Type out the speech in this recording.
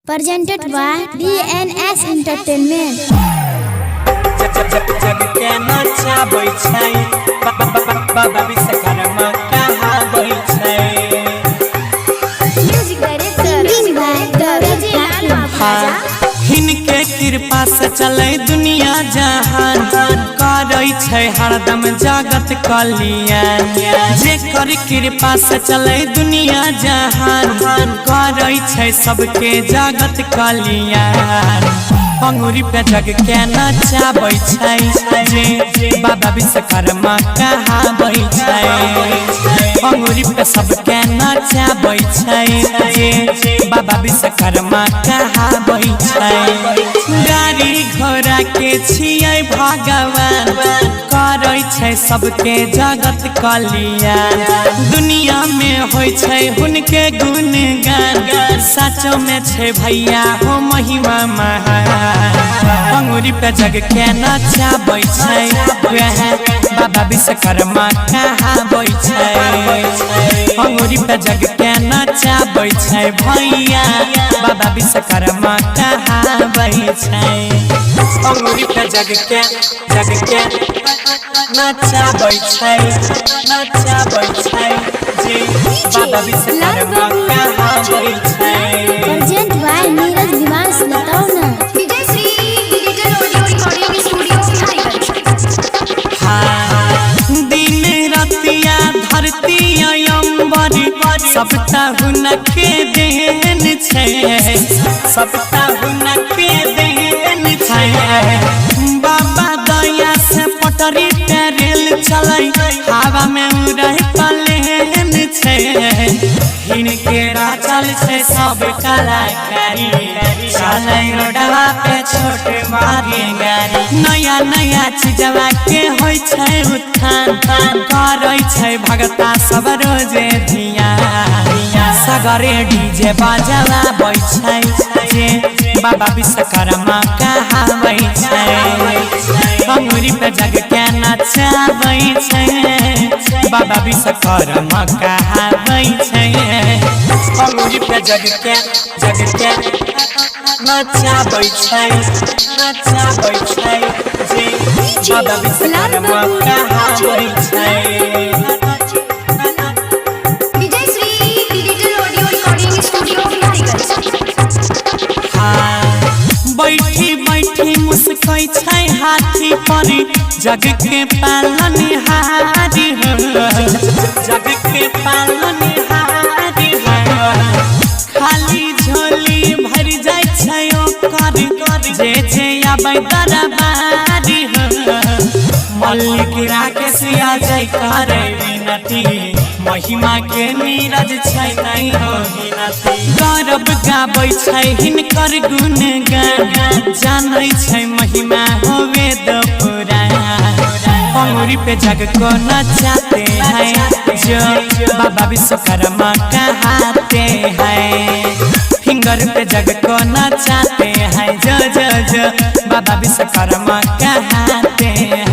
Presented by DNS Entertainment. जग के नचाबै छै बाबा विश्वकर्मा कहाबै छै। Music director हिनके कृपा से चले दुनिया जहान करै छै हरदम जगत कल्याण। जेकर कृपा से चले दुनिया जहान करै छै सबके जगत कल्याण। अंगूरी पे जग के नचाबै छै बाबा विश्वकर्मा कहाबै छै। अंगूरी पे सबके नचाबै छै बाबा विश्वकर्मा कहाबै छै। गाड़ी घोड़ा के छियै भगवान करै छै सबके जगत कल्याण। दुनिया में होइ छै हुनके गुणगान सचो में छै भैया हो महिमा महान। अंगूरी पे जग के नचाबै छै बाबा विश्वकर्मा कहाबै छै। अंगूरी पे जग के नचाबै छै भैया बाबा विश्वकर्मा कहाबै छै। अंगूरी पे जग के नचाबै छै जी बाबा विश्वकर्मा कहाबै छै। Present by नीरज निवास लटौना। दिन रतिया धरती अयंबर सबटा हुनके देन छै सबटा हुनके देन छै। बाबा दया से पटरी पे रेल चलै हवा में उड़ै प्लेन छै। हिनके राचल छै सब कलाकारी चलै रोडवा पे छोट मारी गाड़ी। नया नया चीजवा के होइ छै उत्थान करै छै भगता सब रोजे धियान। सगरे डीजे बजाबै छै बाबा विश्वकर्मा कहाबै छै। अंगूरी पे जग के नचाबै छै बाबा विश्वकर्मा कहाबै छै। अंगूरी पे जग के नचाबै छै बाबा विश्वकर्मा कहाबै छै। बैठी बैठी मुस्कै छै हाथी पर जग के पालनहारी हो जग के पालनहारी हो। खाली झोली भर जाय छै ओकर जे आबै दरबारी हो। मल्लिक राकेश आ जाय करे विनती महिमा के नीरज छै नहीं हो गिनती। गौरव गाबै छै हिनकर गुणगान जानै छै महिमा हो वेद पुराण। अंगूरी पे जग को नचाते हैं जो बाबा विश्वकर्मा कहाते हैं। फिंगर पे जग को नचाते हैं जो बाबा विश्वकर्मा कहाते हैं।